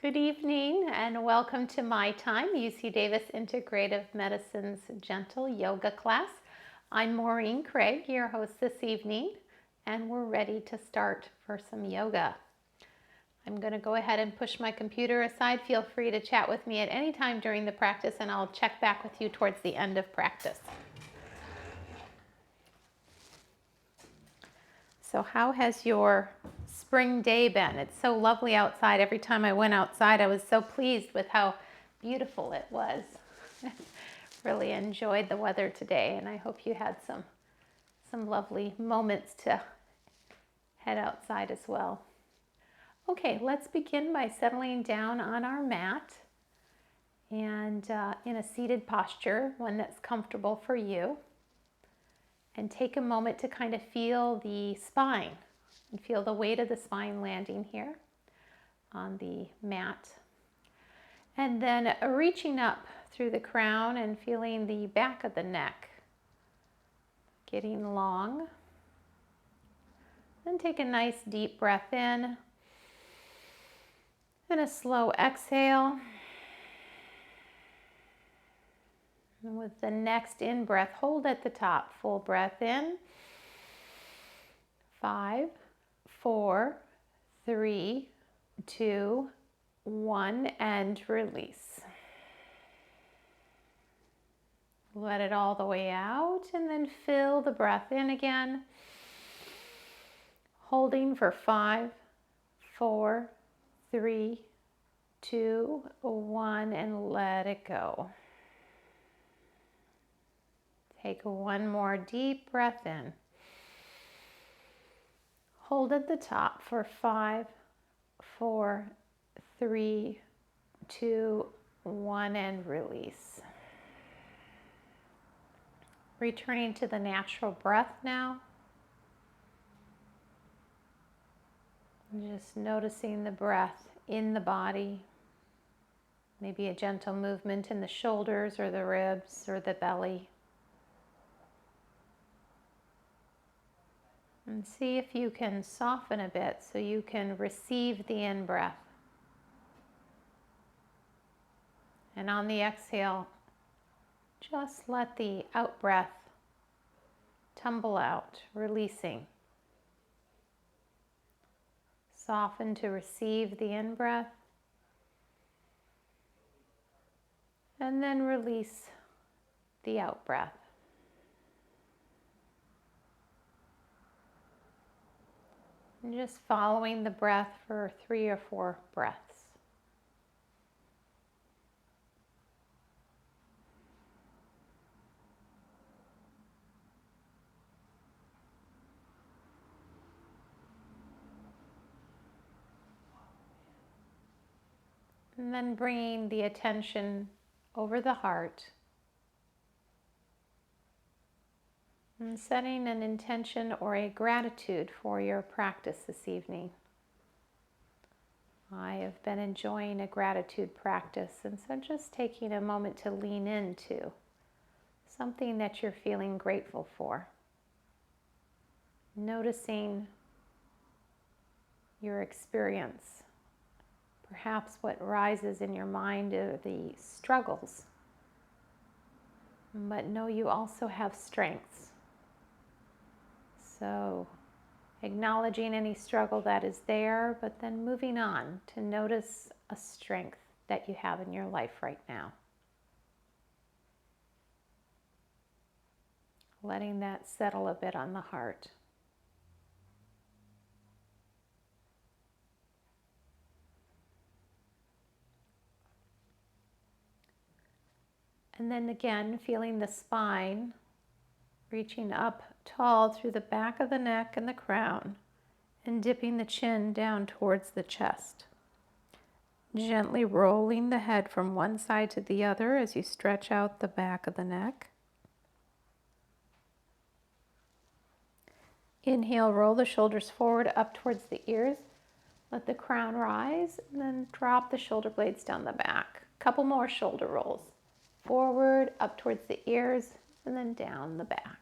Good evening and welcome to My Time, UC Davis Integrative Medicine's Gentle Yoga class. I'm Maureen Craig, your host this evening, and we're ready to start for some yoga. I'm going to go ahead and push my computer aside. Feel free to chat with me at any time during the practice, and I'll check back with you towards the end of practice. So how has your spring day been? It's so lovely outside. Every time I went outside, I was so pleased with how beautiful it was. Really enjoyed the weather today, and I hope you had some lovely moments to head outside as well. Okay, let's begin by settling down on our mat and in a seated posture, one that's comfortable for you. And take a moment to kind of feel the spine and feel the weight of the spine landing here on the mat. And then reaching up through the crown and feeling the back of the neck getting long. Then take a nice deep breath in and a slow exhale. And with the next in-breath, hold at the top. Full breath in. 5, 4, 3, 2, 1, and release. Let it all the way out, and then fill the breath in again. Holding for 5, 4, 3, 2, 1, and let it go. Take one more deep breath in. Hold at the top for 5, 4, 3, 2, 1, and release. Returning to the natural breath now. Just noticing the breath in the body. Maybe a gentle movement in the shoulders or the ribs or the belly. And see if you can soften a bit so you can receive the in-breath. And on the exhale, just let the out-breath tumble out, releasing. Soften to receive the in-breath. And then release the out-breath. And just following the breath for 3 or 4 breaths. And then bringing the attention over the heart. And setting an intention or a gratitude for your practice this evening. I have been enjoying a gratitude practice, and so just taking a moment to lean into something that you're feeling grateful for. Noticing your experience. Perhaps what rises in your mind are the struggles, but know you also have strengths. So acknowledging any struggle that is there, but then moving on to notice a strength that you have in your life right now. Letting that settle a bit on the heart. And then again, feeling the spine reaching up tall through the back of the neck and the crown, and dipping the chin down towards the chest. Gently rolling the head from one side to the other as you stretch out the back of the neck. Inhale, roll the shoulders forward up towards the ears. Let the crown rise, and then drop the shoulder blades down the back. Couple more shoulder rolls. Forward, up towards the ears, and then down the back.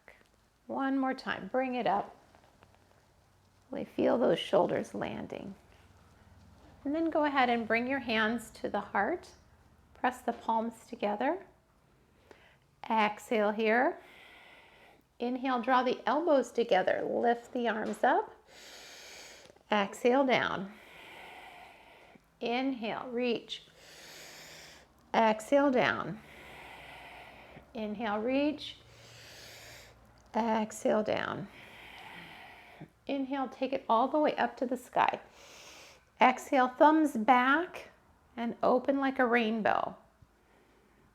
One more time, bring it up. Really feel those shoulders landing. And then go ahead and bring your hands to the heart. Press the palms together. Exhale here. Inhale, draw the elbows together. Lift the arms up. Exhale down. Inhale, reach. Exhale down. Inhale, reach. Exhale down. Inhale, take it all the way up to the sky. Exhale, thumbs back and open like a rainbow.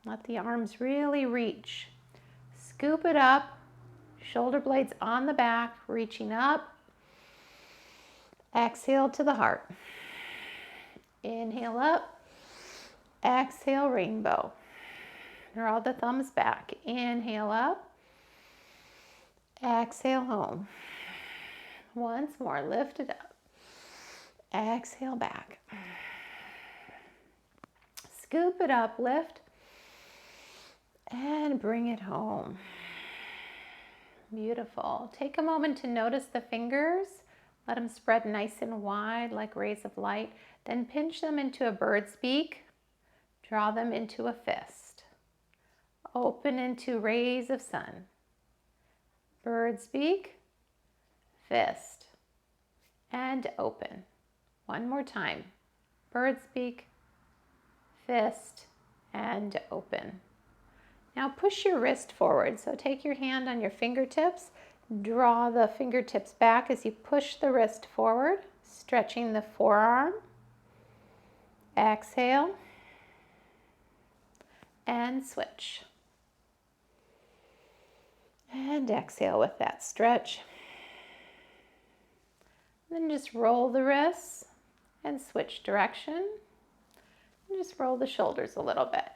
Let the arms really reach. Scoop it up. Shoulder blades on the back, reaching up. Exhale to the heart. Inhale up. Exhale, rainbow. Draw the thumbs back. Inhale up. Exhale home. Once more, lift it up. Exhale back. Scoop it up, lift, and bring it home. Beautiful. Take a moment to notice the fingers. Let them spread nice and wide like rays of light. Then pinch them into a bird's beak. Draw them into a fist. Open into rays of sun. Bird's beak, fist, and open. One more time. Bird's beak, fist, and open. Now push your wrist forward. So take your hand on your fingertips. Draw the fingertips back as you push the wrist forward, stretching the forearm. Exhale. And switch. And exhale with that stretch. Then just roll the wrists and switch direction. And just roll the shoulders a little bit.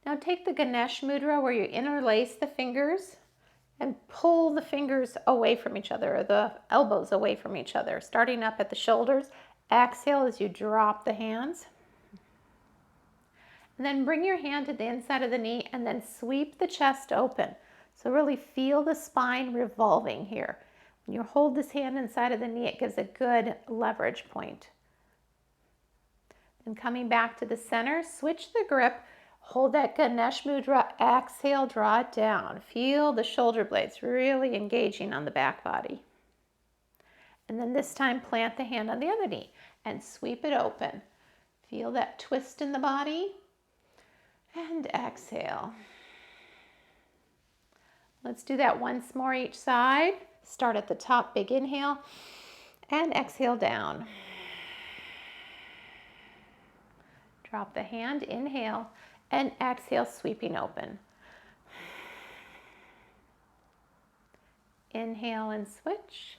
Now take the Ganesh Mudra where you interlace the fingers and pull the fingers away from each other, or the elbows away from each other, starting up at the shoulders. Exhale as you drop the hands. And then bring your hand to the inside of the knee and then sweep the chest open. So really feel the spine revolving here. When you hold this hand inside of the knee, it gives a good leverage point. Then coming back to the center, switch the grip. Hold that Ganesh Mudra. Exhale, draw it down. Feel the shoulder blades really engaging on the back body. And then this time, plant the hand on the other knee and sweep it open. Feel that twist in the body. And exhale. Let's do that once more each side. Start at the top, big inhale, and exhale down. Drop the hand, inhale, and exhale, sweeping open. Inhale and switch.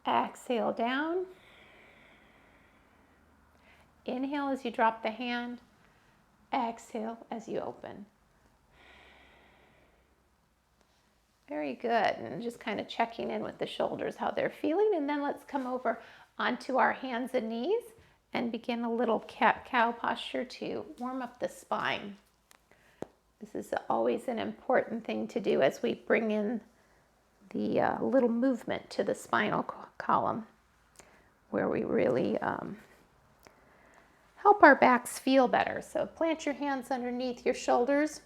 Exhale down. Inhale as you drop the hand. Exhale as you open. Very good. And just kind of checking in with the shoulders, how they're feeling. And then let's come over onto our hands and knees and begin a little cat-cow posture to warm up the spine. This is always an important thing to do as we bring in the little movement to the spinal column, where we really help our backs feel better. So plant your hands underneath your shoulders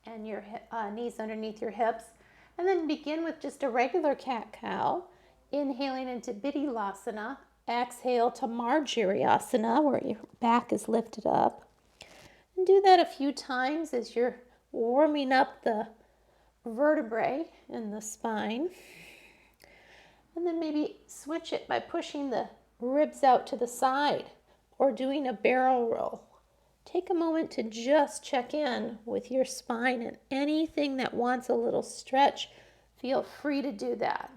and your knees underneath your hips. And then begin with just a regular cat-cow. Inhaling into Vidyalasana. Exhale to Marjariasana, where your back is lifted up. And do that a few times as you're warming up the vertebrae in the spine. And then maybe switch it by pushing the ribs out to the side, or doing a barrel roll. Take a moment to just check in with your spine, and anything that wants a little stretch, feel free to do that.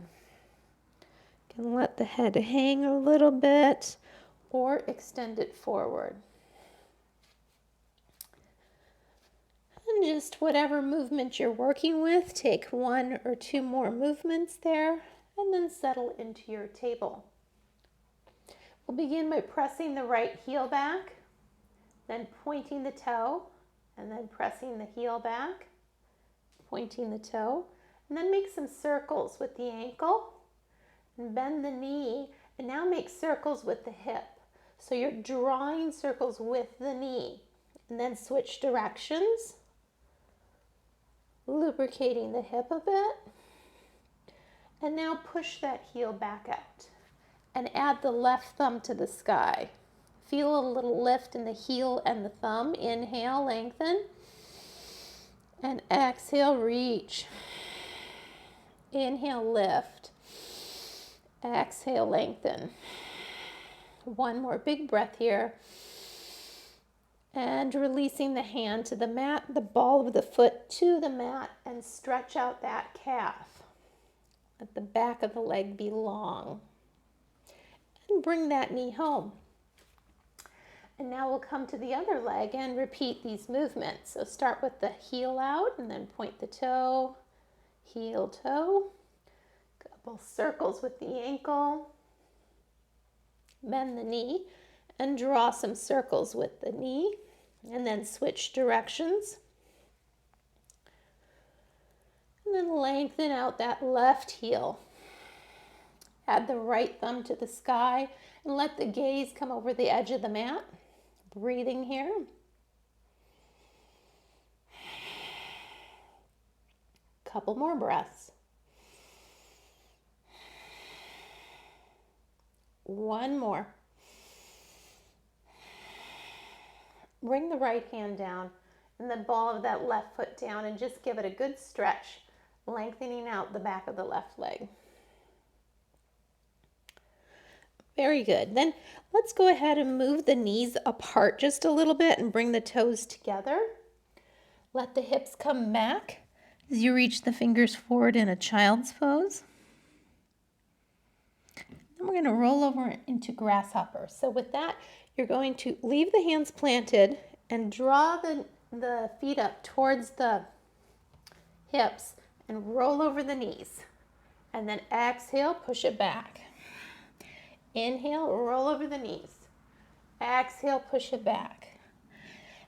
You can let the head hang a little bit or extend it forward. And just whatever movement you're working with, take one or two more movements there, and then settle into your table. We'll begin by pressing the right heel back, then pointing the toe, and then pressing the heel back, pointing the toe, and then make some circles with the ankle, and bend the knee And now make circles with the hip. So you're drawing circles with the knee. And then switch directions. Lubricating the hip a bit. And now push that heel back out. And add the left thumb to the sky. Feel a little lift in the heel and the thumb. Inhale, lengthen. And exhale, reach. Inhale, lift. Exhale, lengthen. One more big breath here. And releasing the hand to the mat, the ball of the foot to the mat, and stretch out that calf. Let the back of the leg be long. And bring that knee home. And now we'll come to the other leg and repeat these movements. So start with the heel out and then point the toe, heel, toe. Couple circles with the ankle. Bend the knee and draw some circles with the knee. And then switch directions. And then lengthen out that left heel. Add the right thumb to the sky and let the gaze come over the edge of the mat. Breathing here. Couple more breaths. One more. Bring the right hand down and the ball of that left foot down and just give it a good stretch, lengthening out the back of the left leg. Very good. Then let's go ahead and move the knees apart just a little bit and bring the toes together. Let the hips come back as you reach the fingers forward in a child's pose. Then we're going to roll over into grasshopper. So with that, you're going to leave the hands planted and draw the feet up towards the hips and roll over the knees. And then exhale, push it back. Inhale, roll over the knees. Exhale, push it back.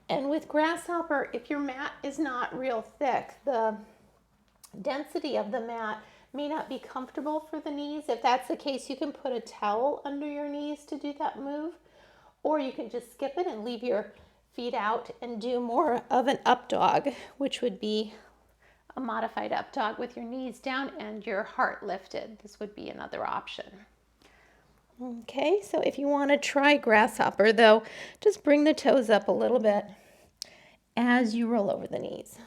And with grasshopper, if your mat is not real thick, the density of the mat may not be comfortable for the knees. If that's the case, you can put a towel under your knees to do that move, or you can just skip it and leave your feet out and do more of an up dog, which would be a modified up dog with your knees down and your heart lifted. This would be another option. Okay, so if you want to try grasshopper though, just bring the toes up a little bit as you roll over the knees.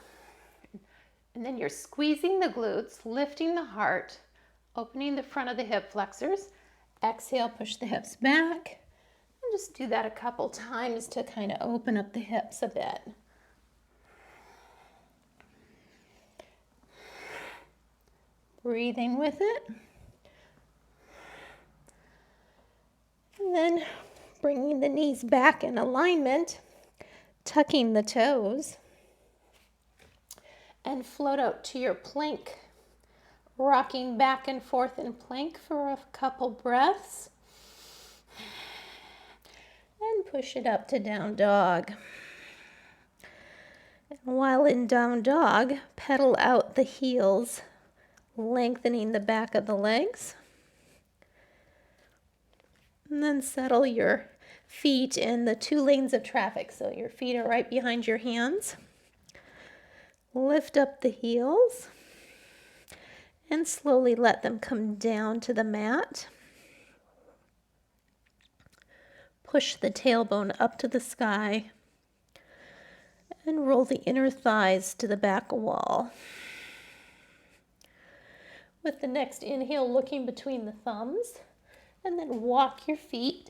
And then you're squeezing the glutes, lifting the heart, opening the front of the hip flexors. Exhale, push the hips back. And just do that a couple times to kind of open up the hips a bit. Breathing with it. And then bringing the knees back in alignment, tucking the toes, and float out to your plank, rocking back and forth in plank for a couple breaths, and push it up to down dog. And while in down dog, pedal out the heels, lengthening the back of the legs. And then settle your feet in the 2 lanes of traffic. So your feet are right behind your hands. Lift up the heels and slowly let them come down to the mat. Push the tailbone up to the sky and roll the inner thighs to the back wall. With the next inhale, looking between the thumbs. And then walk your feet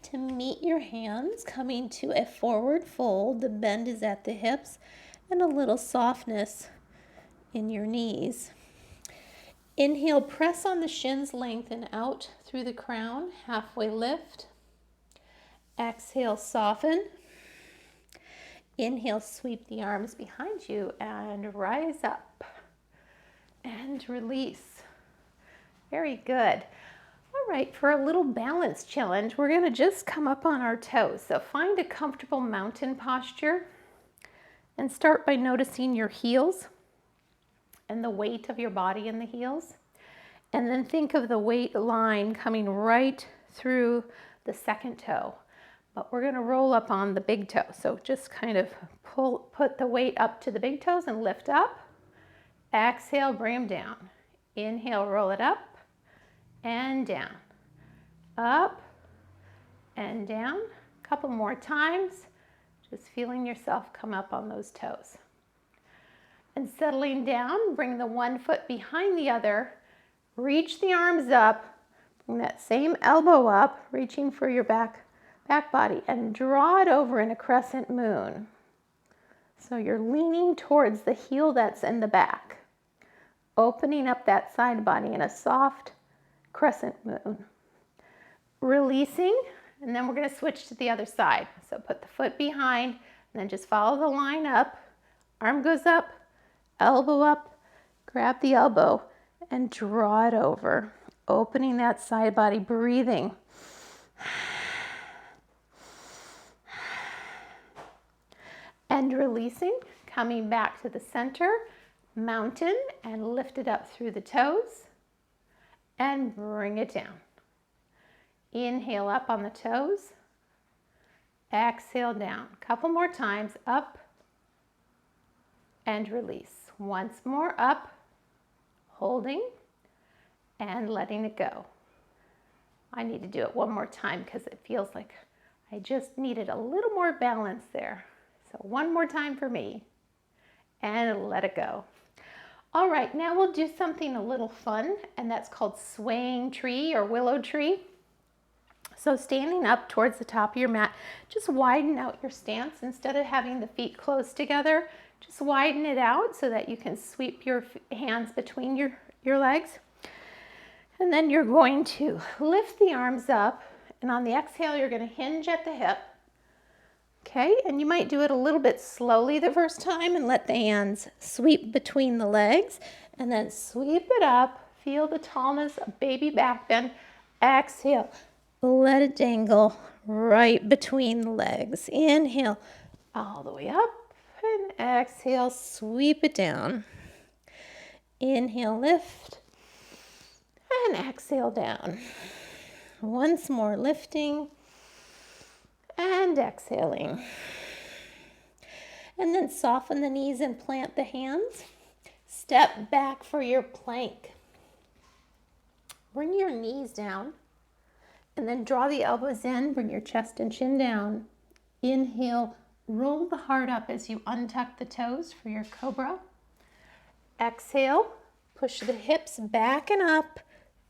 to meet your hands, coming to a forward fold. The bend is at the hips and a little softness in your knees. Inhale, press on the shins, lengthen out through the crown, halfway lift. Exhale, soften. Inhale, sweep the arms behind you and rise up and release. Very good. All right, for a little balance challenge, we're going to just come up on our toes. So find a comfortable mountain posture and start by noticing your heels and the weight of your body in the heels. And then think of the weight line coming right through the second toe. But we're going to roll up on the big toe. So just kind of put the weight up to the big toes and lift up. Exhale, bring them down. Inhale, roll it up and down. Up and down. A couple more times. Just feeling yourself come up on those toes. And settling down, bring the one foot behind the other. Reach the arms up. Bring that same elbow up, reaching for your back body, and draw it over in a crescent moon. So you're leaning towards the heel that's in the back, opening up that side body in a soft crescent moon. Releasing, and then we're going to switch to the other side. So put the foot behind, and then just follow the line up. Arm goes up, elbow up, grab the elbow, and draw it over, opening that side body, breathing. And releasing, coming back to the center, mountain, and lift it up through the toes, and bring it down. Inhale up on the toes, exhale down. A couple more times, up, and release. Once more, up, holding, and letting it go. I need to do it one more time because it feels like I just needed a little more balance there. So one more time for me, and let it go. All right, now we'll do something a little fun, and that's called swaying tree or willow tree. So standing up towards the top of your mat, just widen out your stance. Instead of having the feet close together, just widen it out so that you can sweep your hands between your legs. And then you're going to lift the arms up, and on the exhale, you're going to hinge at the hip. Okay, and you might do it a little bit slowly the first time and let the hands sweep between the legs, and then sweep it up. Feel the tallness of baby back bend. Exhale, let it dangle right between the legs. Inhale, all the way up, and exhale, sweep it down. Inhale, lift, and exhale down. Once more, lifting and exhaling. And then soften the knees and plant the hands. Step back for your plank. Bring your knees down and then draw the elbows in. Bring your chest and chin down. Inhale, roll the heart up as you untuck the toes for your Cobra. Exhale, push the hips back and up.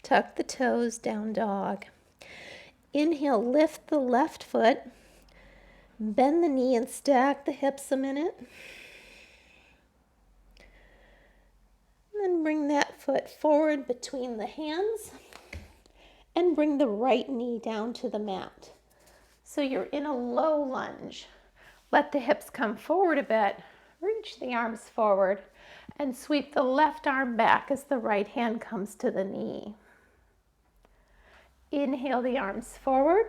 Tuck the toes, down dog. Inhale, lift the left foot. Bend the knee and stack the hips a minute. And then bring that foot forward between the hands and bring the right knee down to the mat. So you're in a low lunge. Let the hips come forward a bit. Reach the arms forward and sweep the left arm back as the right hand comes to the knee. Inhale the arms forward.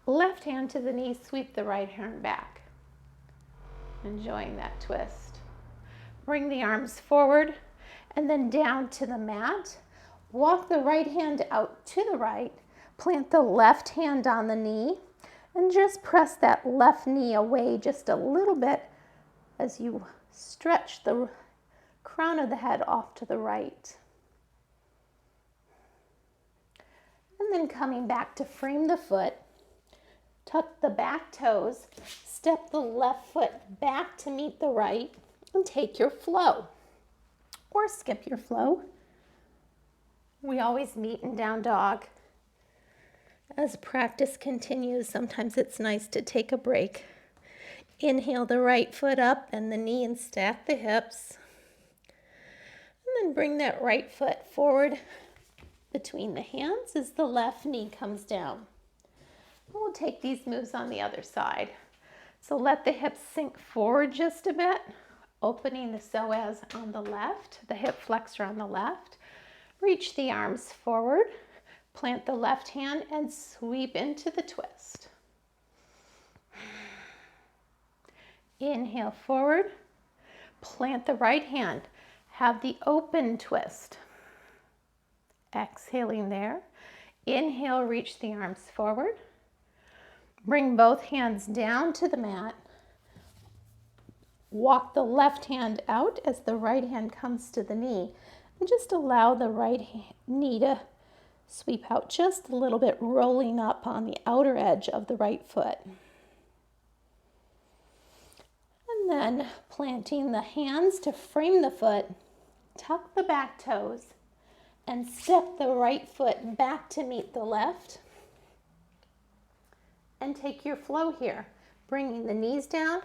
Left hand to the knee, sweep the right hand back. Enjoying that twist. Bring the arms forward and then down to the mat. Walk the right hand out to the right. Plant the left hand on the knee and just press that left knee away just a little bit as you stretch the crown of the head off to the right. And then coming back to frame the foot. Tuck the back toes, step the left foot back to meet the right, and take your flow. Or skip your flow. We always meet in down dog. As practice continues, sometimes it's nice to take a break. Inhale the right foot up and the knee and stack the hips. And then bring that right foot forward between the hands as the left knee comes down. We'll take these moves on the other side. So let the hips sink forward just a bit, opening the psoas on the left, the hip flexor on the left. Reach the arms forward, plant the left hand and sweep into the twist. Inhale forward, plant the right hand, have the open twist. Exhaling there. Inhale, reach the arms forward. Bring both hands down to the mat. Walk the left hand out as the right hand comes to the knee. And just allow the right knee to sweep out just a little bit, rolling up on the outer edge of the right foot. And then planting the hands to frame the foot, tuck the back toes, and step the right foot back to meet the left. And take your flow here, bringing the knees down,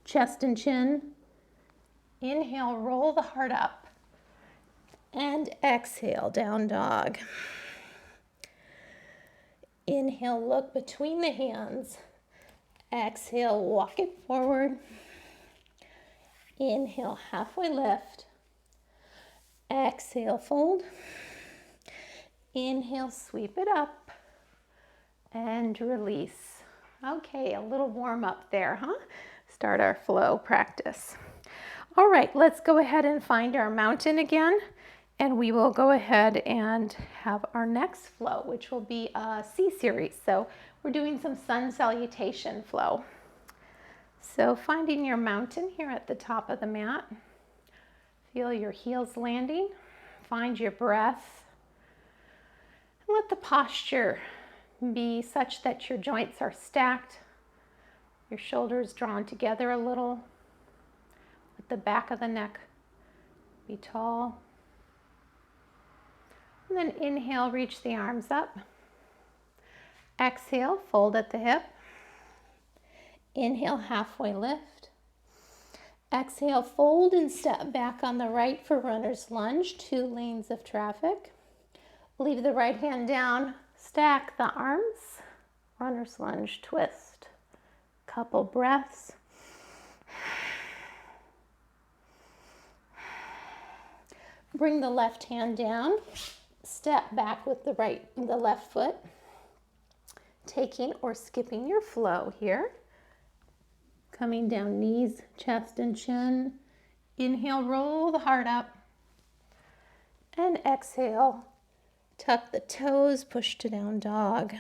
chest and chin. Inhale, roll the heart up. And exhale, down dog. Inhale, look between the hands. Exhale, walk it forward. Inhale, halfway lift. Exhale, fold. Inhale, sweep it up. And release. Okay, a little warm up there, huh? Start our flow practice. All right, let's go ahead and find our mountain again. And we will go ahead and have our next flow, which will be a C series. So we're doing some sun salutation flow. So finding your mountain here at the top of the mat. Feel your heels landing. Find your breath. And let the posture be such that your joints are stacked, your shoulders drawn together a little. Let the back of the neck be tall. And then inhale, reach the arms up. Exhale, fold at the hip. Inhale, halfway lift. Exhale, fold and step back on the right for runner's lunge, 2 lanes of traffic. Leave the right hand down, stack the arms, runner's lunge twist. Couple breaths. Bring the left hand down. Step back with the left foot, taking or skipping your flow here. Coming down, knees, chest, and chin. Inhale, roll the heart up. And exhale, tuck the toes, push to down dog.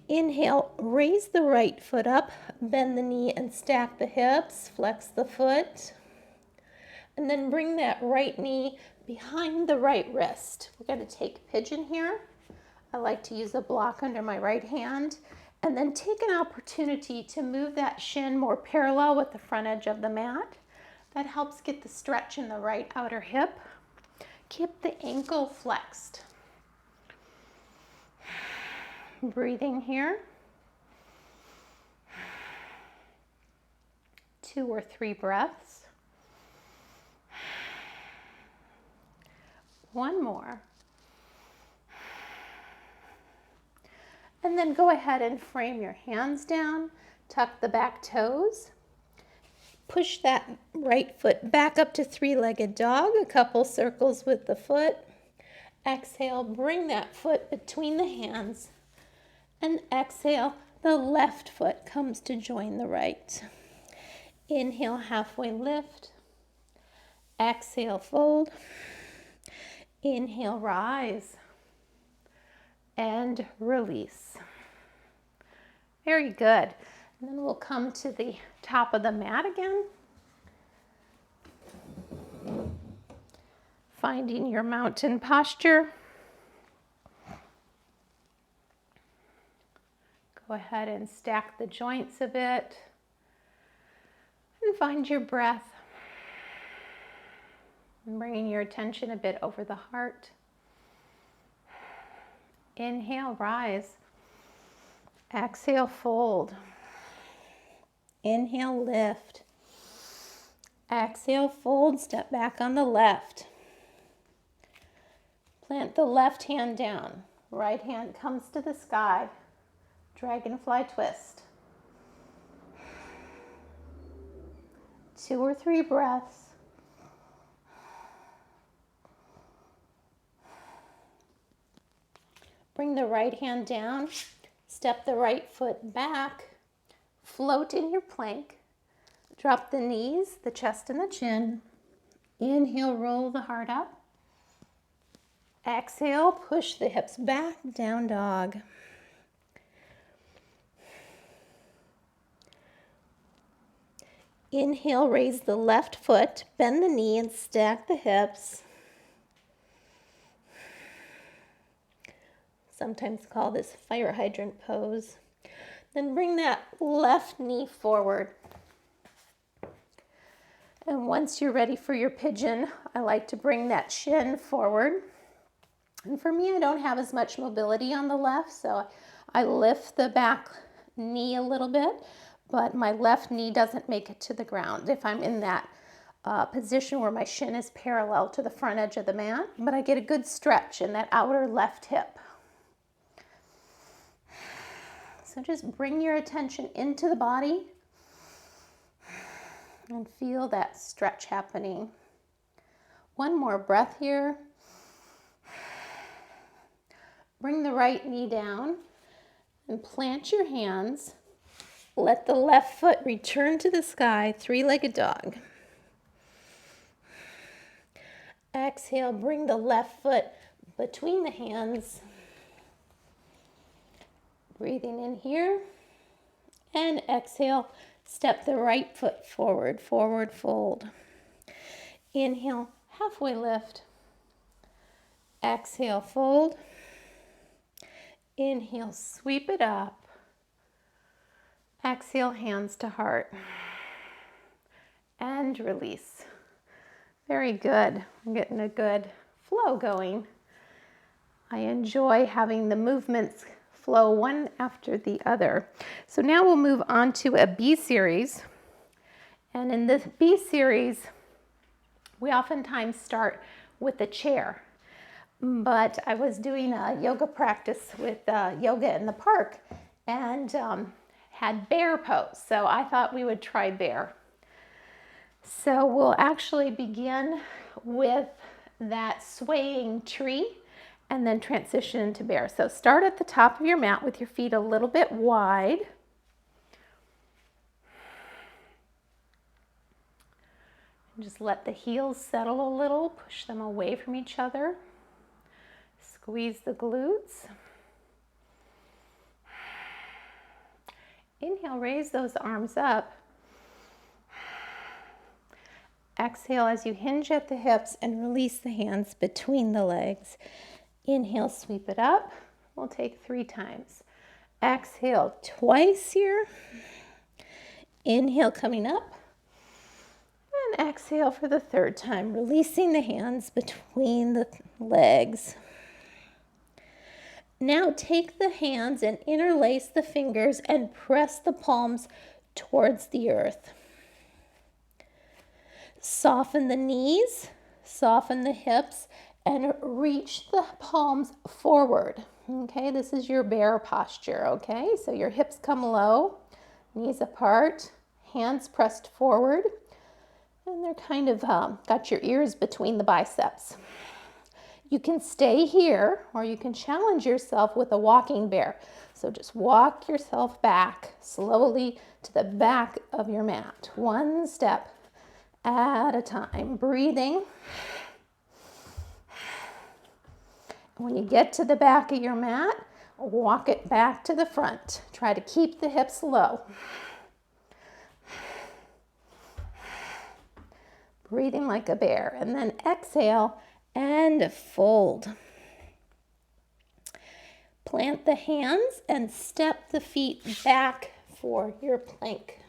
Inhale, raise the right foot up, bend the knee and stack the hips, flex the foot. And then bring that right knee behind the right wrist. We're going to take pigeon here. I like to use a block under my right hand. And then take an opportunity to move that shin more parallel with the front edge of the mat. That helps get the stretch in the right outer hip. Keep the ankle flexed. Breathing here. 2 or 3 breaths. One more. And then go ahead and frame your hands down, tuck the back toes, push that right foot back up to 3-legged dog, a couple circles with the foot. Exhale, bring that foot between the hands, and exhale, the left foot comes to join the right. Inhale, halfway lift. Exhale, fold. Inhale, rise. And release. Very good. And then we'll come to the top of the mat again. Finding your mountain posture. Go ahead and stack the joints a bit. And find your breath. And bringing your attention a bit over the heart. Inhale, rise. Exhale, fold. Inhale, lift. Exhale, fold, step back on the left. Plant the left hand down. Right hand comes to the sky. Dragonfly twist. 2 or 3 breaths. Bring the right hand down, step the right foot back, float in your plank, drop the knees, the chest and the chin. Inhale, roll the heart up. Exhale, push the hips back, down dog. Inhale, raise the left foot, bend the knee and stack the hips. Sometimes call this fire hydrant pose. Then bring that left knee forward. And once you're ready for your pigeon, I like to bring that shin forward. And for me, I don't have as much mobility on the left, so I lift the back knee a little bit, but my left knee doesn't make it to the ground if I'm in that position where my shin is parallel to the front edge of the mat, but I get a good stretch in that outer left hip. So just bring your attention into the body and feel that stretch happening. One more breath here. Bring the right knee down and plant your hands. Let the left foot return to the sky, three-legged dog. Exhale, bring the left foot between the hands. Breathing in here. And exhale, step the right foot forward, forward fold. Inhale, halfway lift. Exhale, fold. Inhale, sweep it up. Exhale, hands to heart. And release. Very good. I'm getting a good flow going. I enjoy having the movements flow one after the other. So now we'll move on to a B series. And in this B series, we oftentimes start with the chair. But I was doing a yoga practice with yoga in the park and had bear pose. So I thought we would try bear. So we'll actually begin with that swaying tree and then transition into bear. So start at the top of your mat with your feet a little bit wide. And just let the heels settle a little, push them away from each other. Squeeze the glutes. Inhale, raise those arms up. Exhale as you hinge at the hips and release the hands between the legs. Inhale, sweep it up. We'll take 3 times. Exhale twice here. Inhale, coming up. And exhale for the 3rd time, releasing the hands between the legs. Now take the hands and interlace the fingers and press the palms towards the earth. Soften the knees, soften the hips, and reach the palms forward. Okay, this is your bear posture, okay? So your hips come low, knees apart, hands pressed forward, and they're kind of got your ears between the biceps. You can stay here or you can challenge yourself with a walking bear. So just walk yourself back slowly to the back of your mat, 1 step at a time, breathing. When you get to the back of your mat, walk it back to the front. Try to keep the hips low. Breathing like a bear, and then exhale and fold. Plant the hands and step the feet back for your plank.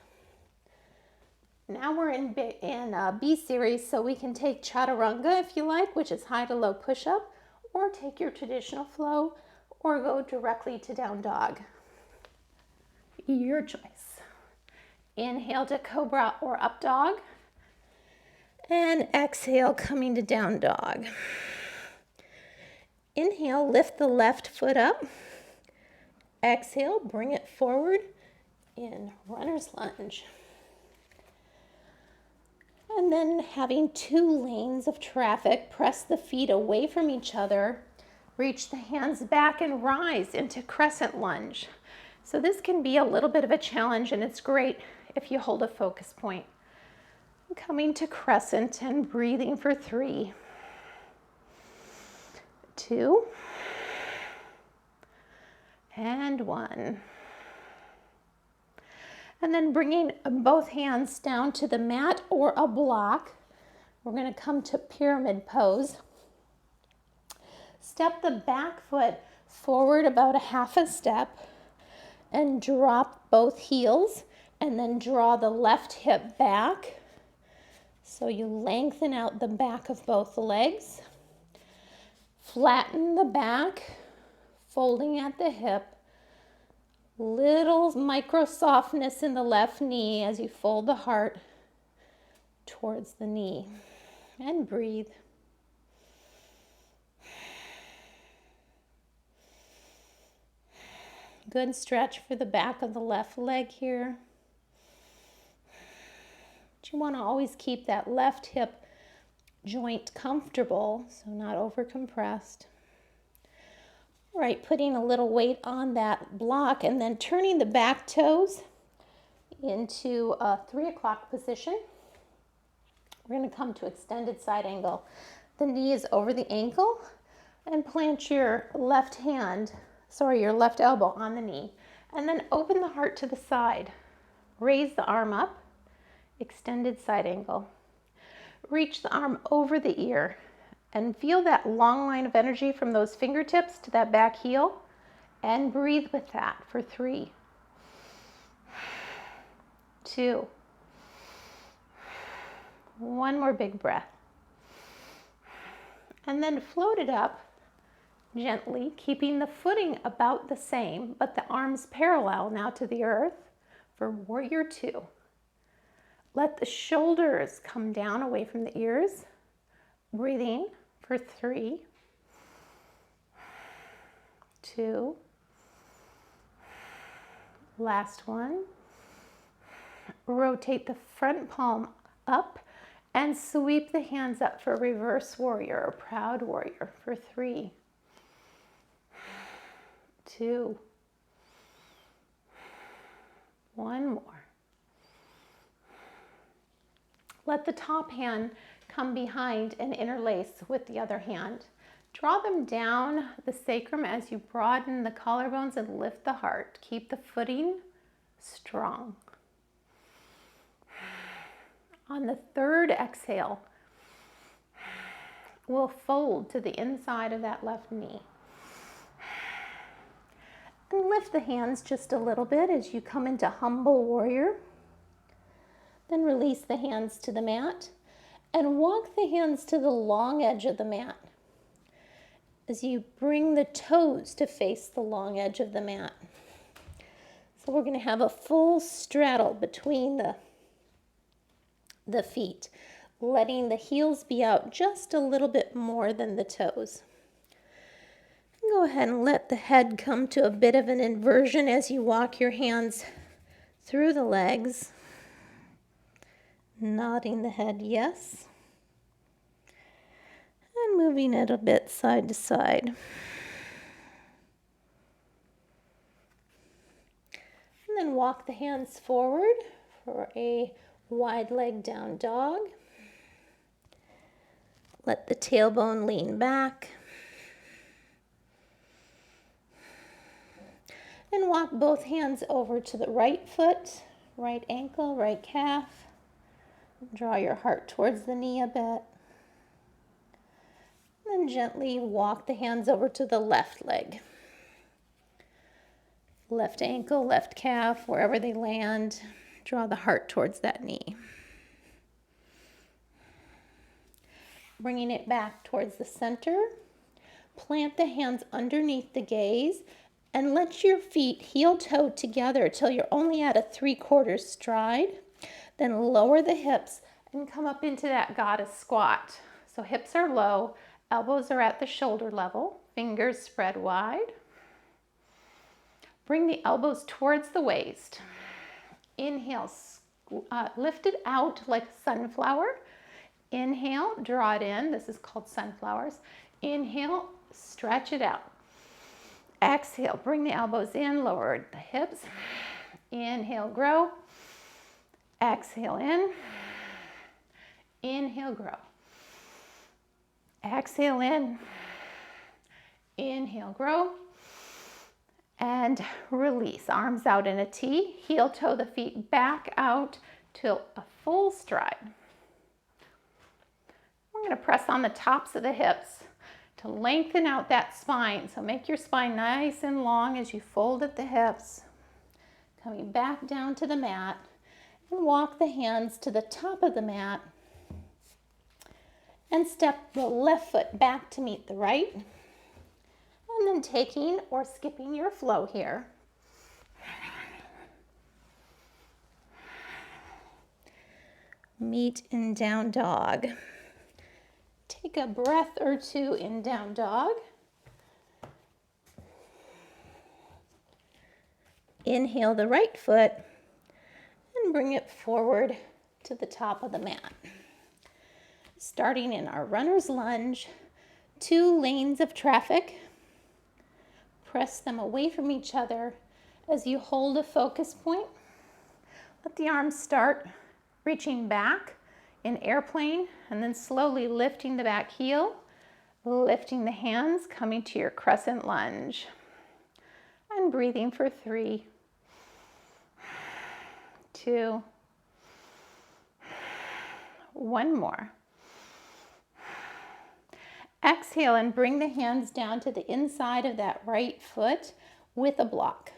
Now we're in B series, so we can take chaturanga if you like, which is high to low push-up, or take your traditional flow, or go directly to down dog. Your choice. Inhale to cobra or up dog. And exhale, coming to down dog. Inhale, lift the left foot up. Exhale, bring it forward in runner's lunge. And then having 2 lanes of traffic, press the feet away from each other, reach the hands back and rise into crescent lunge. So this can be a little bit of a challenge, and it's great if you hold a focus point. Coming to crescent and breathing for 3, 2, and 1. And then bringing both hands down to the mat or a block, we're going to come to pyramid pose. Step the back foot forward about a half a step and drop both heels, and then draw the left hip back. So you lengthen out the back of both legs. Flatten the back, folding at the hip. Little micro softness in the left knee as you fold the heart towards the knee. And breathe. Good stretch for the back of the left leg here. But you want to always keep that left hip joint comfortable, so not over compressed. All right, putting a little weight on that block and then turning the back toes into a 3 o'clock position. We're going to come to extended side angle. The knee is over the ankle, and plant your left elbow on the knee, and then open the heart to the side. Raise the arm up, extended side angle. Reach the arm over the ear and feel that long line of energy from those fingertips to that back heel, and breathe with that for 3, 2, 1 more big breath. And then float it up gently, keeping the footing about the same, but the arms parallel now to the earth for warrior 2. Let the shoulders come down away from the ears. Breathing for 3, 2, last one. Rotate the front palm up and sweep the hands up for reverse warrior or proud warrior for 3, 2, 1 more. Let the top hand come behind and interlace with the other hand. Draw them down the sacrum as you broaden the collarbones and lift the heart. Keep the footing strong. On the third exhale, we'll fold to the inside of that left knee. And lift the hands just a little bit as you come into humble warrior. Then release the hands to the mat and walk the hands to the long edge of the mat as you bring the toes to face the long edge of the mat. So we're going to have a full straddle between the feet, letting the heels be out just a little bit more than the toes. Go ahead and let the head come to a bit of an inversion as you walk your hands through the legs. Nodding the head yes. And moving it a bit side to side. And then walk the hands forward for a wide leg down dog. Let the tailbone lean back. And walk both hands over to the right foot, right ankle, right calf. Draw your heart towards the knee a bit. And then gently walk the hands over to the left leg. Left ankle, left calf, wherever they land, draw the heart towards that knee. Bringing it back towards the center. Plant the hands underneath the gaze and let your feet heel-toe together till you're only at a 3/4 stride. Then lower the hips and come up into that goddess squat. So hips are low, elbows are at the shoulder level, fingers spread wide. Bring the elbows towards the waist. Inhale, lift it out like sunflower. Inhale, draw it in. This is called sunflowers. Inhale, stretch it out. Exhale, bring the elbows in, lower the hips. Inhale, grow. Exhale in. Inhale, grow. Exhale in. Inhale, grow. And release. Arms out in a T. Heel toe the feet back out to a full stride. We're going to press on the tops of the hips to lengthen out that spine. So make your spine nice and long as you fold at the hips. Coming back down to the mat and walk the hands to the top of the mat and step the left foot back to meet the right. And then taking or skipping your flow here. Meet in down dog. Take a breath or two in down dog. Inhale the right foot and bring it forward to the top of the mat. Starting in our runner's lunge, 2 lanes of traffic. Press them away from each other as you hold a focus point. Let the arms start reaching back in airplane and then slowly lifting the back heel, lifting the hands, coming to your crescent lunge. And breathing for 3, 2, 1 more. Exhale and bring the hands down to the inside of that right foot with a block.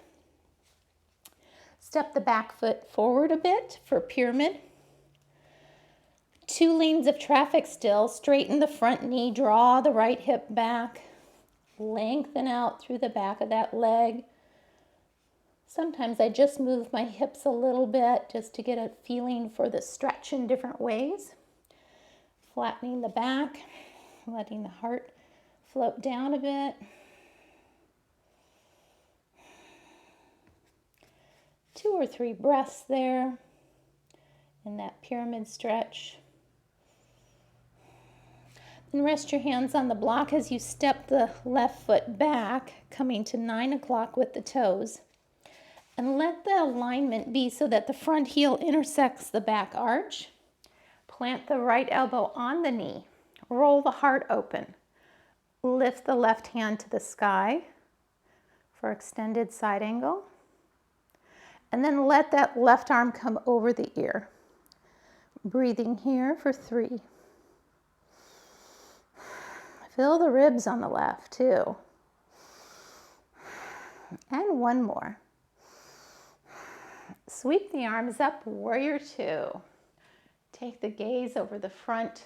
Step the back foot forward a bit for pyramid. 2 lanes of traffic still. Straighten the front knee, draw the right hip back. Lengthen out through the back of that leg. Sometimes I just move my hips a little bit just to get a feeling for the stretch in different ways. Flattening the back. Letting the heart float down a bit. Two or 3 breaths there in that pyramid stretch. Then rest your hands on the block as you step the left foot back, coming to 9 o'clock with the toes. And let the alignment be so that the front heel intersects the back arch. Plant the right elbow on the knee. Roll the heart open. Lift the left hand to the sky for extended side angle. And then let that left arm come over the ear. Breathing here for 3. Feel the ribs on the left too. And 1 more. Sweep the arms up, warrior 2. Take the gaze over the front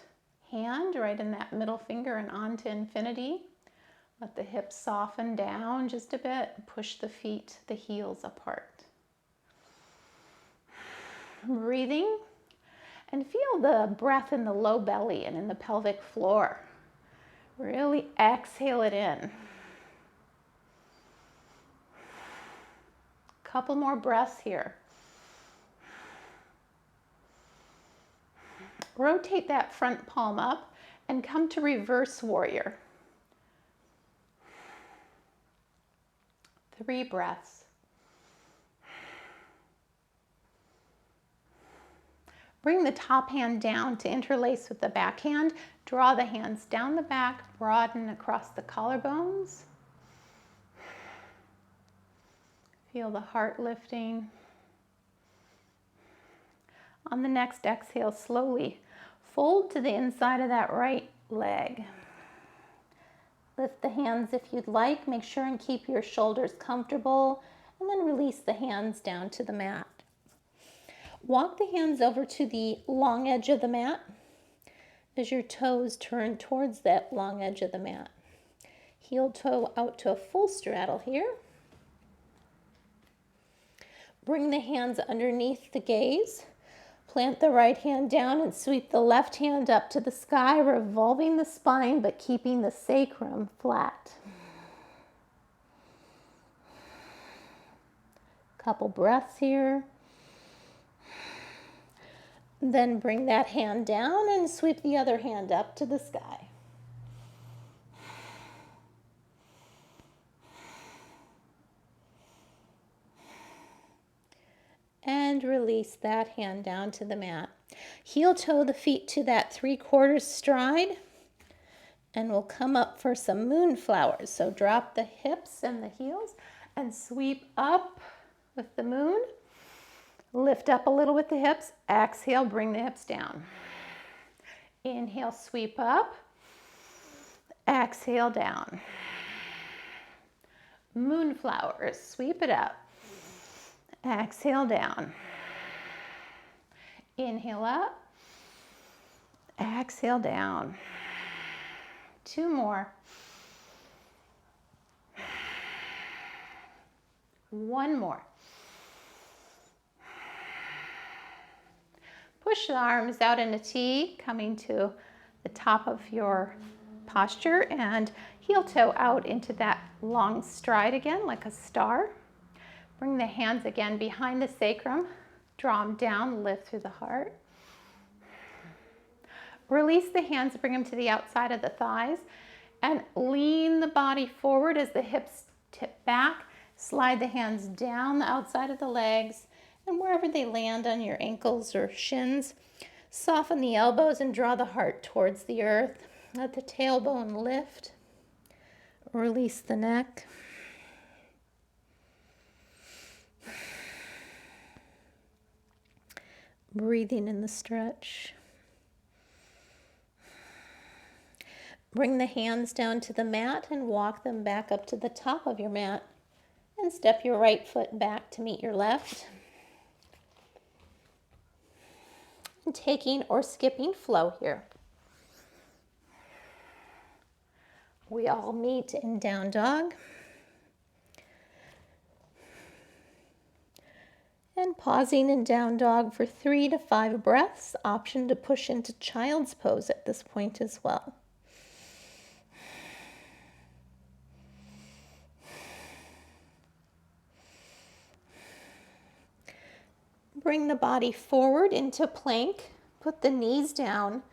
hand, right in that middle finger and on to infinity. Let the hips soften down just a bit. Push the feet, the heels apart. Breathing. And feel the breath in the low belly and in the pelvic floor. Really exhale it in. Couple more breaths here. Rotate that front palm up and come to reverse warrior. 3 breaths. Bring the top hand down to interlace with the back hand. Draw the hands down the back, broaden across the collarbones. Feel the heart lifting. On the next exhale, slowly fold to the inside of that right leg. Lift the hands if you'd like. Make sure and keep your shoulders comfortable, and then release the hands down to the mat. Walk the hands over to the long edge of the mat as your toes turn towards that long edge of the mat. Heel toe out to a full straddle here. Bring the hands underneath the gaze. Plant the right hand down and sweep the left hand up to the sky, revolving the spine but keeping the sacrum flat. Couple breaths here. Then bring that hand down and sweep the other hand up to the sky. And release that hand down to the mat. Heel toe the feet to that 3/4 stride And we'll come up for some moonflowers. So drop the hips and the heels and sweep up with the moon. Lift up a little with the hips. Exhale, bring the hips down. Inhale, sweep up. Exhale, down. Moonflowers, sweep it up. Exhale, down. Inhale up. Exhale, down. 2 more. 1 more. Push the arms out in a T, coming to the top of your posture, and heel toe out into that long stride again, like a star. Bring the hands again behind the sacrum. Draw them down, lift through the heart. Release the hands, bring them to the outside of the thighs, and lean the body forward as the hips tip back. Slide the hands down the outside of the legs, and wherever they land on your ankles or shins, soften the elbows and draw the heart towards the earth. Let the tailbone lift. Release the neck. Breathing in the stretch. Bring the hands down to the mat and walk them back up to the top of your mat. And step your right foot back to meet your left. And taking or skipping flow here. We all meet in down dog. And pausing in down dog for 3 to 5 breaths. Option to push into child's pose at this point as well. Bring the body forward into plank. Put the knees down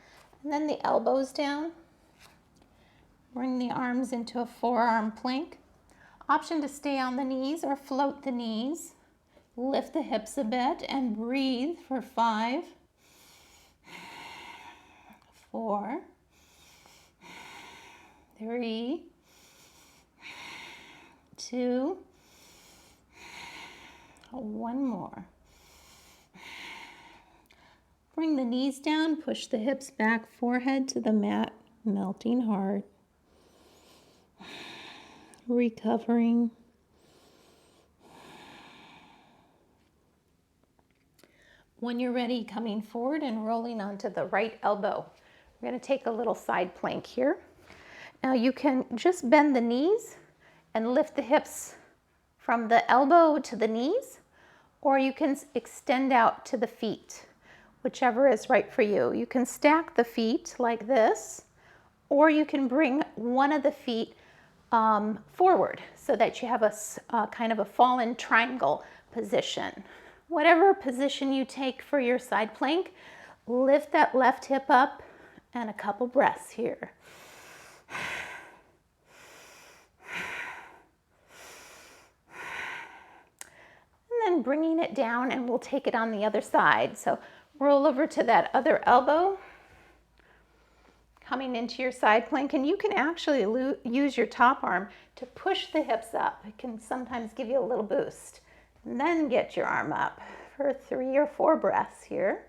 and then the elbows down. Bring the arms into a forearm plank. Option to stay on the knees or float the knees. Lift the hips a bit and breathe for 5, 4, 3, 2, 1 more. Bring the knees down, push the hips back, forehead to the mat, melting heart. Recovering. When you're ready, coming forward and rolling onto the right elbow. We're going to take a little side plank here. Now you can just bend the knees and lift the hips from the elbow to the knees, or you can extend out to the feet, whichever is right for you. You can stack the feet like this, or you can bring one of the feet forward so that you have a kind of a fallen triangle position. Whatever position you take for your side plank, lift that left hip up and a couple breaths here. And then bringing it down, and we'll take it on the other side. So roll over to that other elbow, coming into your side plank, and you can actually use your top arm to push the hips up. It can sometimes give you a little boost. And then get your arm up for 3 or 4 breaths here.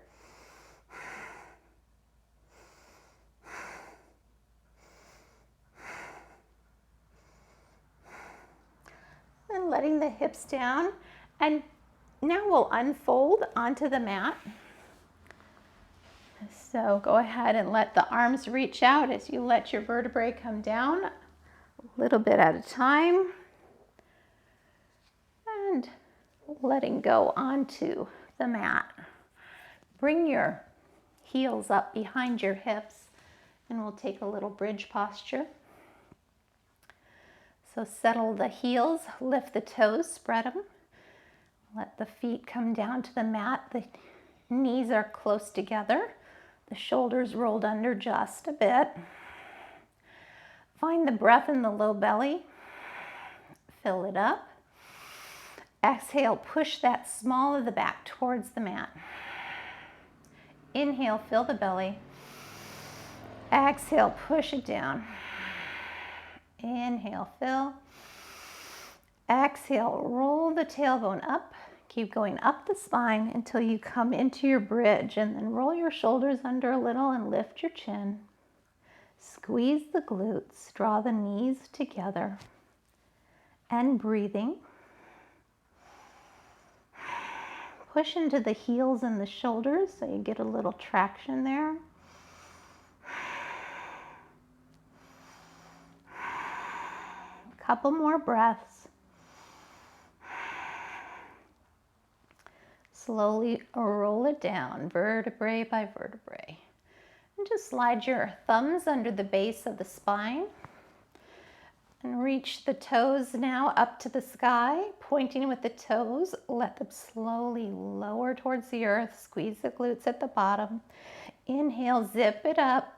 And letting the hips down. And now we'll unfold onto the mat. So go ahead and let the arms reach out as you let your vertebrae come down a little bit at a time. And letting go onto the mat. Bring your heels up behind your hips, and we'll take a little bridge posture. So settle the heels, lift the toes, spread them. Let the feet come down to the mat. The knees are close together. The shoulders rolled under just a bit. Find the breath in the low belly. Fill it up. Exhale, push that small of the back towards the mat. Inhale, fill the belly. Exhale, push it down. Inhale, fill. Exhale, roll the tailbone up. Keep going up the spine until you come into your bridge, and then roll your shoulders under a little and lift your chin. Squeeze the glutes, draw the knees together, and breathing. Push into the heels and the shoulders so you get a little traction there. A couple more breaths. Slowly roll it down, vertebrae by vertebrae. And just slide your thumbs under the base of the spine. And reach the toes now up to the sky, pointing with the toes. Let them slowly lower towards the earth. Squeeze the glutes at the bottom. Inhale, zip it up.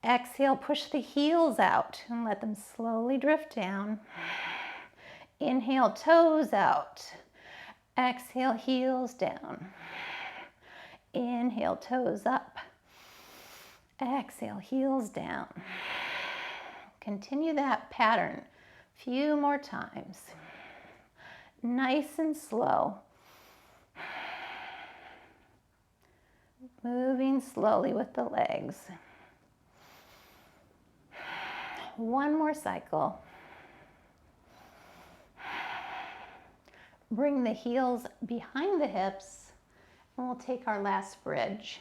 Exhale, push the heels out and let them slowly drift down. Inhale, toes out. Exhale, heels down. Inhale, toes up. Exhale, heels down. Continue that pattern a few more times. Nice and slow. Moving slowly with the legs. One more cycle. Bring the heels behind the hips, and we'll take our last bridge.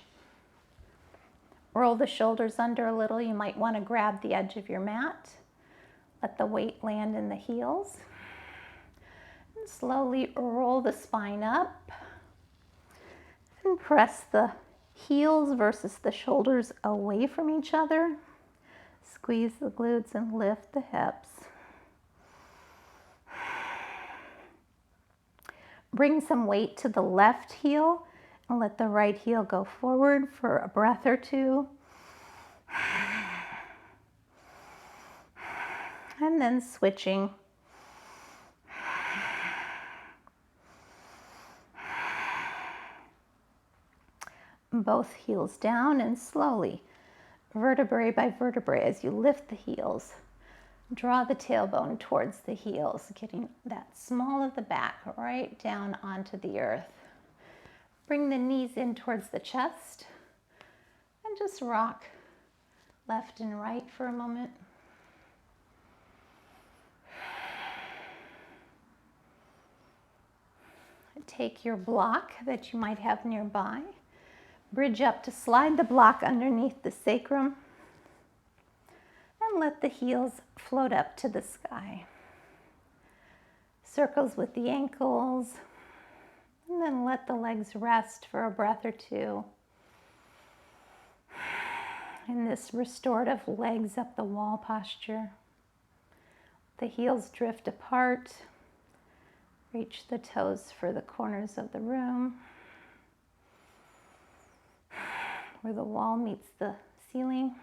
Roll the shoulders under a little. You might want to grab the edge of your mat. Let the weight land in the heels. And slowly roll the spine up. And press the heels versus the shoulders away from each other. Squeeze the glutes and lift the hips. Bring some weight to the left heel and let the right heel go forward for a breath or two. And then switching. Both heels down and slowly, vertebrae by vertebrae, as you lift the heels, draw the tailbone towards the heels, getting that small of the back right down onto the earth. Bring the knees in towards the chest and just rock left and right for a moment. Take your block that you might have nearby. Bridge up to slide the block underneath the sacrum and let the heels float up to the sky. Circles with the ankles, and then let the legs rest for a breath or two. In this restorative legs up the wall posture, the heels drift apart. Reach the toes for the corners of the room, where the wall meets the ceiling.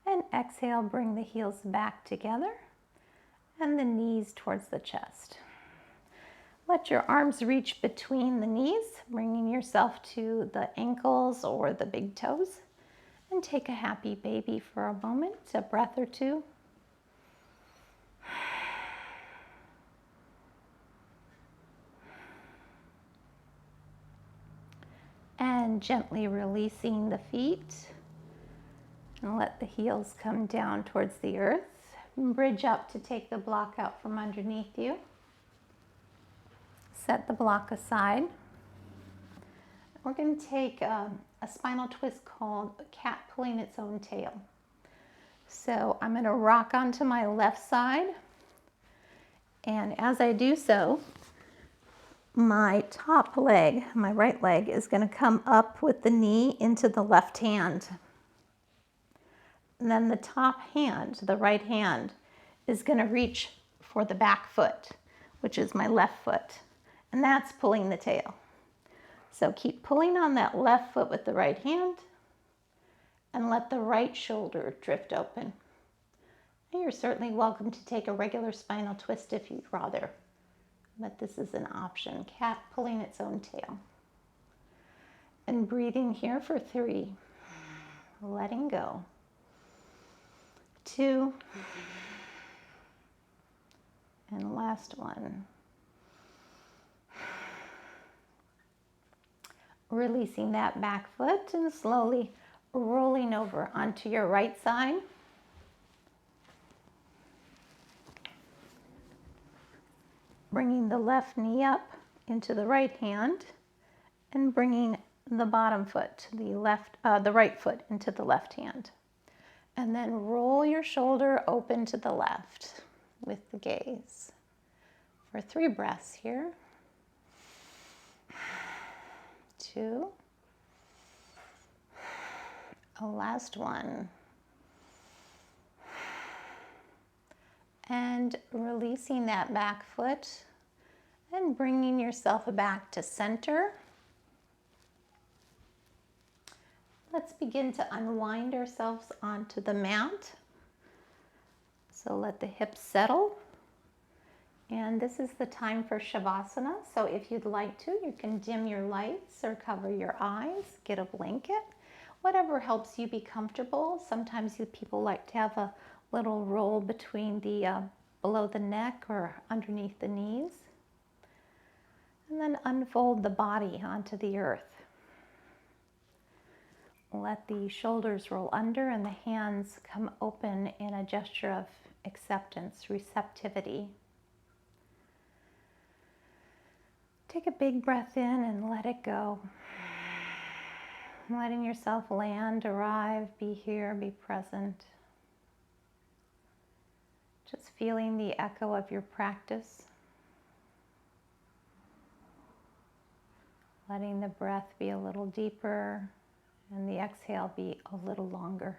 And exhale, bring the heels back together and the knees towards the chest. Let your arms reach between the knees, bringing yourself to the ankles or the big toes. And take a happy baby for a moment, a breath or two. And gently releasing the feet. And let the heels come down towards the earth. And bridge up to take the block out from underneath you. Set the block aside. We're going to take a spinal twist called cat pulling its own tail. So I'm going to rock onto my left side. And as I do so, my top leg, my right leg, is going to come up with the knee into the left hand. And then the top hand, the right hand, is going to reach for the back foot, which is my left foot. And that's pulling the tail. So keep pulling on that left foot with the right hand and let the right shoulder drift open. And you're certainly welcome to take a regular spinal twist if you'd rather. but this is an option. Cat pulling its own tail. And breathing here for 3. Letting go. 2. And last one. Releasing that back foot and slowly rolling over onto your right side. Bringing the left knee up into the right hand and bringing the bottom foot to the right foot into the left hand. And then roll your shoulder open to the left with the gaze. For 3 breaths here. 2. A last one. And releasing that back foot and bringing yourself back to center. Let's begin to unwind ourselves onto the mat. So let the hips settle. And this is the time for Shavasana. So if you'd like to, you can dim your lights or cover your eyes, get a blanket, whatever helps you be comfortable. Sometimes people like to have a little roll between the below the neck or underneath the knees. And then unfold the body onto the earth. Let the shoulders roll under and the hands come open in a gesture of acceptance, receptivity. Take a big breath in and let it go. Letting yourself land, arrive, be here, be present. Just feeling the echo of your practice. Letting the breath be a little deeper and the exhale be a little longer.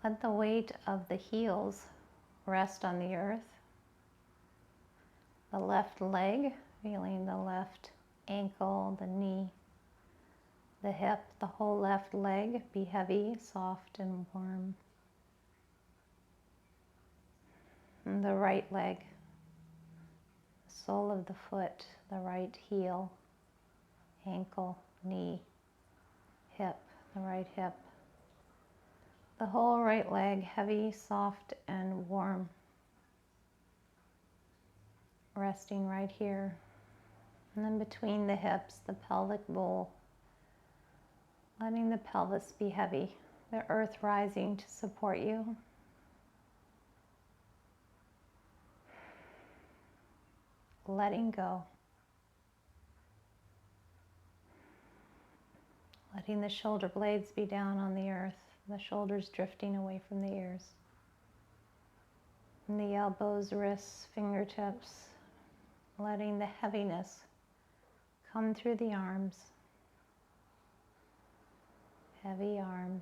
Let the weight of the heels rest on the earth. The left leg, feeling the left ankle, the knee, the hip, the whole left leg be heavy, soft, and warm. And the right leg, the sole of the foot, the right heel, ankle, knee, hip, the right hip. The whole right leg heavy, soft, and warm. Resting right here. And then between the hips, the pelvic bowl. Letting the pelvis be heavy. The earth rising to support you. Letting go. Letting the shoulder blades be down on the earth. The shoulders drifting away from the ears. And the elbows, wrists, fingertips, letting the heaviness come through the arms. Heavy arms.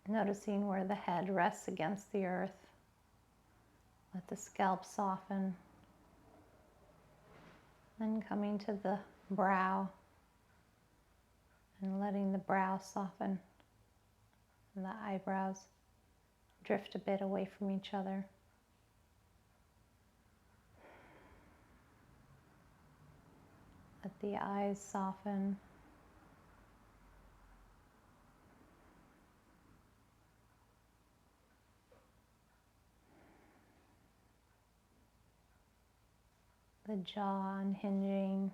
Noticing where the head rests against the earth. Let the scalp soften. Then coming to the brow and letting the brow soften and the eyebrows drift a bit away from each other. Let the eyes soften. The jaw unhinging,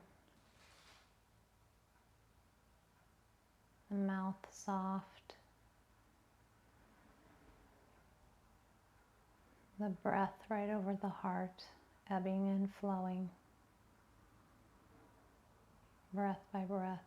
the mouth soft, the breath right over the heart, ebbing and flowing, breath by breath.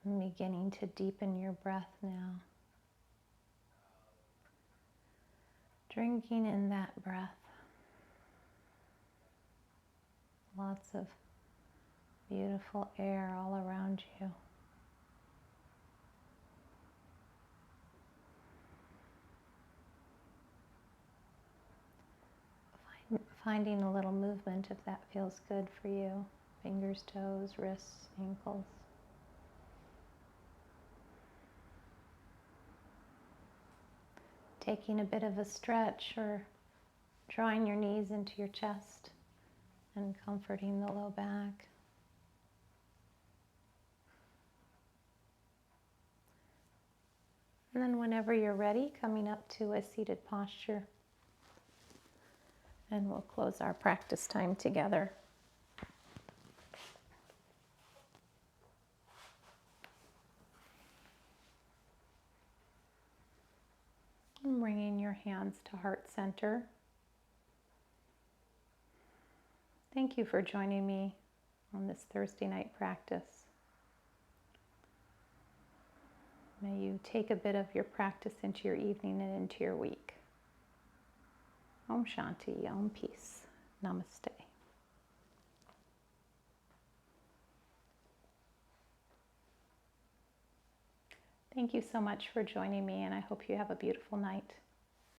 And beginning to deepen your breath now. Drinking in that breath. Lots of beautiful air all around you. Finding a little movement if that feels good for you. Fingers, toes, wrists, ankles. Taking a bit of a stretch or drawing your knees into your chest and comforting the low back. And then whenever you're ready, coming up to a seated posture. And we'll close our practice time together. And bringing your hands to heart center. Thank you for joining me on this Thursday night practice. May you take a bit of your practice into your evening and into your week. Om Shanti, Om Peace. Namaste. Thank you so much for joining me, and I hope you have a beautiful night.